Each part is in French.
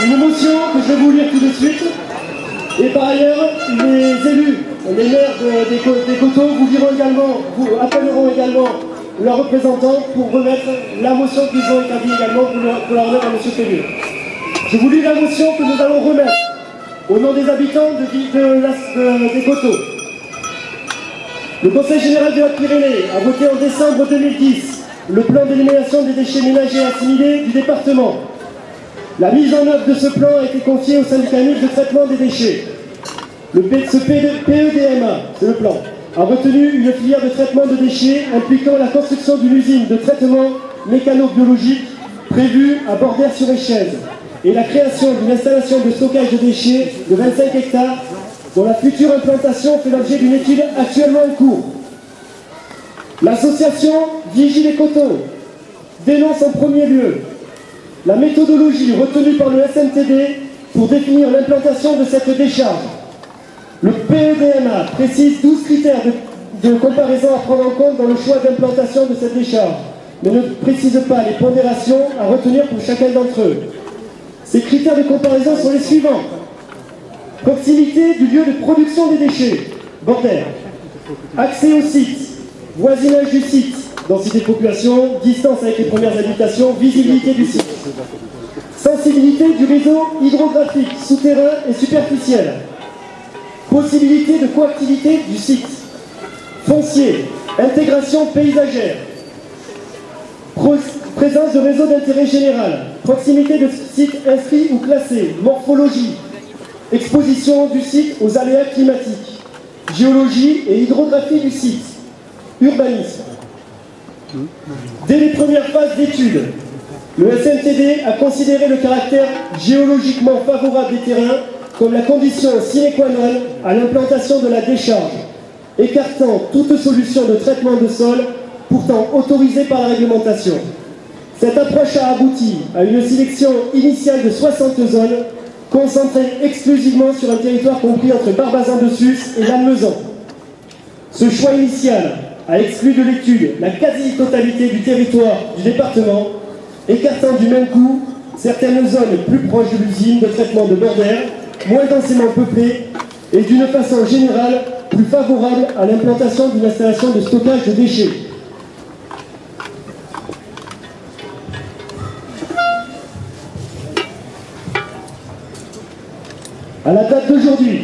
une motion que je vais vous lire tout de suite. Et par ailleurs, les élus, les maires des coteaux vous appelleront également leurs représentants pour remettre la motion qu'ils ont établie également pour la remettre à M. Pellieu. Je vous lis la motion que nous allons remettre au nom des habitants des coteaux. Le Conseil général de la Pyrénées a voté en décembre 2010 le plan d'élimination des déchets ménagers assimilés du département. La mise en œuvre de ce plan a été confiée au syndicat mixte de traitement des déchets. Ce PEDMA, c'est le plan, a retenu une filière de traitement de déchets impliquant la construction d'une usine de traitement mécano-biologique prévue à Bordères-sur-Échèze et la création d'une installation de stockage de déchets de 25 hectares dont la future implantation fait l'objet d'une étude actuellement en cours. L'association Vigie les Coteaux dénonce en premier lieu la méthodologie retenue par le SMTD pour définir l'implantation de cette décharge. Le PEDMA précise 12 critères de comparaison à prendre en compte dans le choix d'implantation de cette décharge, mais ne précise pas les pondérations à retenir pour chacun d'entre eux. Ces critères de comparaison sont les suivants. Proximité du lieu de production des déchets, Bordères. Accès au site, voisinage du site, densité de population, distance avec les premières habitations, visibilité du site. Sensibilité du réseau hydrographique, souterrain et superficiel. Possibilité de coactivité du site. Foncier, intégration paysagère. Présence de réseau d'intérêt général. Proximité de sites inscrits ou classés. Morphologie. Exposition du site aux aléas climatiques. Géologie et hydrographie du site. Urbanisme. Dès les premières phases d'études, le SMTD a considéré le caractère géologiquement favorable des terrains comme la condition sine qua non à l'implantation de la décharge, écartant toute solution de traitement de sol pourtant autorisée par la réglementation. Cette approche a abouti à une sélection initiale de 60 zones concentrées exclusivement sur un territoire compris entre Barbazan-de-Sus et Lannemezan. Ce choix initial a exclu de l'étude la quasi-totalité du territoire du département, écartant du même coup certaines zones plus proches de l'usine de traitement de Bordères, moins densément peuplées et d'une façon générale plus favorable à l'implantation d'une installation de stockage de déchets. À la date d'aujourd'hui,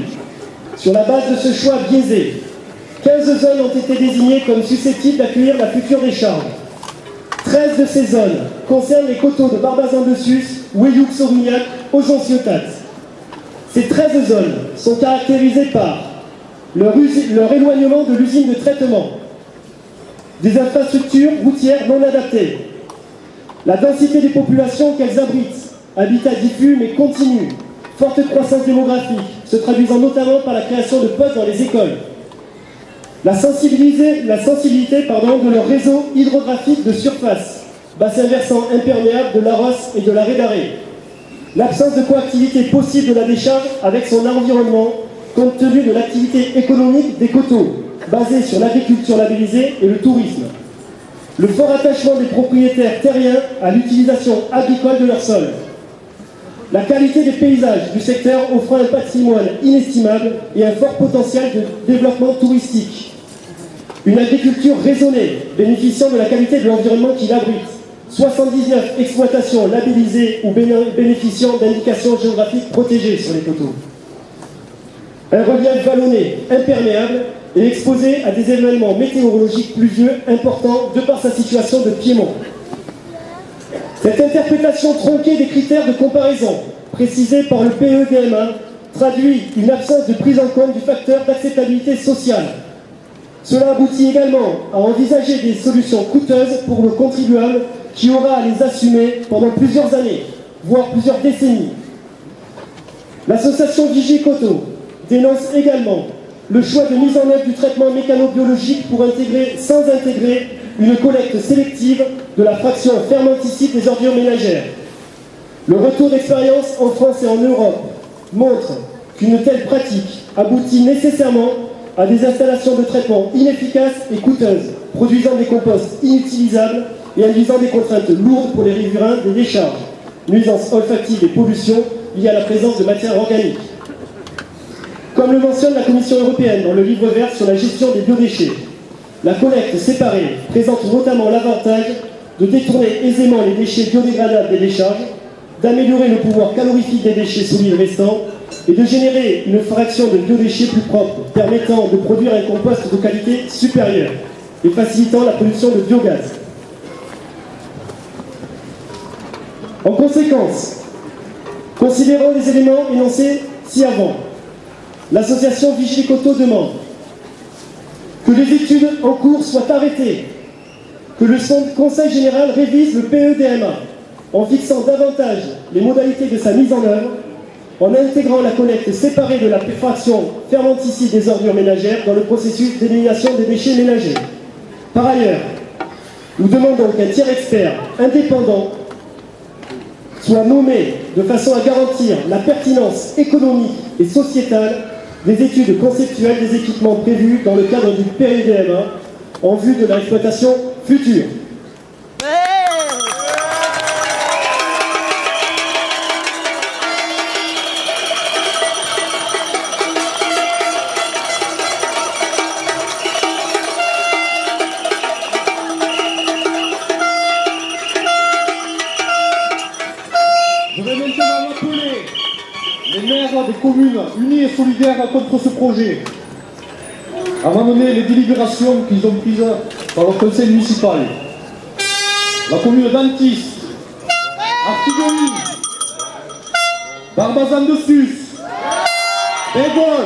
sur la base de ce choix biaisé, 15 zones ont été désignées comme susceptibles d'accueillir la future décharge. 13 de ces zones concernent les coteaux de Barbazan-de-Sus, Weyouc-Saurignac, Ozon-Ciotat. Ces 13 zones sont caractérisées par leur éloignement de l'usine de traitement, des infrastructures routières non adaptées, la densité des populations qu'elles abritent, habitat diffus mais continu, forte croissance démographique, se traduisant notamment par la création de postes dans les écoles, la sensibilité de leur réseau hydrographique de surface, bassin versant imperméable de l'Aros et de la Rédaré, l'absence de coactivité possible de la décharge avec son environnement compte tenu de l'activité économique des coteaux, basée sur l'agriculture labellisée et le tourisme, le fort attachement des propriétaires terriens à l'utilisation agricole de leur sol, la qualité des paysages du secteur offrant un patrimoine inestimable et un fort potentiel de développement touristique, une agriculture raisonnée bénéficiant de la qualité de l'environnement qui l'abrite, 79 exploitations labellisées ou bénéficiant d'indications géographiques protégées sur les coteaux, un relief vallonné imperméable et exposé à des événements météorologiques pluvieux importants de par sa situation de piémont. Cette interprétation tronquée des critères de comparaison, précisés par le PEDMA, traduit une absence de prise en compte du facteur d'acceptabilité sociale. Cela aboutit également à envisager des solutions coûteuses pour le contribuable qui aura à les assumer pendant plusieurs années, voire plusieurs décennies. L'association Vigie Coteaux dénonce également le choix de mise en œuvre du traitement mécano-biologique sans intégrer une collecte sélective de la fraction fermenticide des ordures ménagères. Le retour d'expérience en France et en Europe montre qu'une telle pratique aboutit nécessairement à des installations de traitement inefficaces et coûteuses, produisant des composts inutilisables et induisant des contraintes lourdes pour les riverains des décharges, nuisances olfactives et pollution, liés à la présence de matières organiques. Comme le mentionne la Commission européenne dans le livre vert sur la gestion des biodéchets, la collecte séparée présente notamment l'avantage de détourner aisément les déchets biodégradables des décharges, d'améliorer le pouvoir calorifique des déchets solides restants et de générer une fraction de biodéchets plus propre, permettant de produire un compost de qualité supérieure et facilitant la production de biogaz. En conséquence, considérant les éléments énoncés ci-avant, l'association Vichy-les-Coteaux demande que les études en cours soient arrêtées, que le Conseil général révise le PEDMA en fixant davantage les modalités de sa mise en œuvre, en intégrant la collecte séparée de la fraction fermenticide des ordures ménagères dans le processus d'élimination des déchets ménagers. Par ailleurs, nous demandons qu'un tiers expert indépendant soit nommé de façon à garantir la pertinence économique et sociétale des études conceptuelles des équipements prévus dans le cadre du PEDMA en vue de l'exploitation future. Je vais maintenant appeler les maires des communes unis et solidaires contre ce projet à m'amener les délibérations qu'ils ont prises par le conseil municipal. La commune d'Antis, Artigoni, Barbazan-de-Sus, Bégol,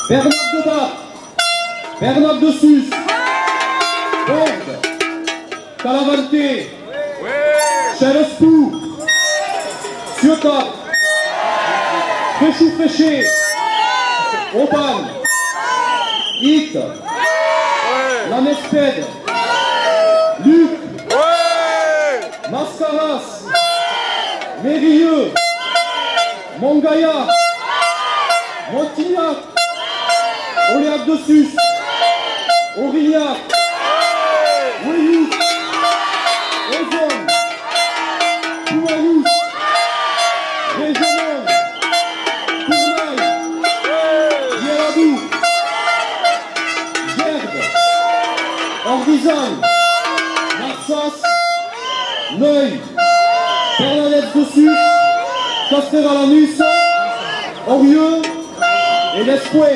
Bernard-de-Bat, Bernard-de-Sus, Borde, Calavante, Chelespou, Ciotat, Fréchou-Fréché, Auban, Hit, La Nespède, Luc, Mascaras, Mérilleux, Montgaillard, Montignac, Oléac-de-Sus, Aurignac, Ouilloux, Ozone, Pouaillous, Régional, Tournaille, Yéradou, Gerde, Ordizan, Marsas, Neuil, Bernadette-de-Sus, Castéral-en-Nus, Orieux et l'Espoir.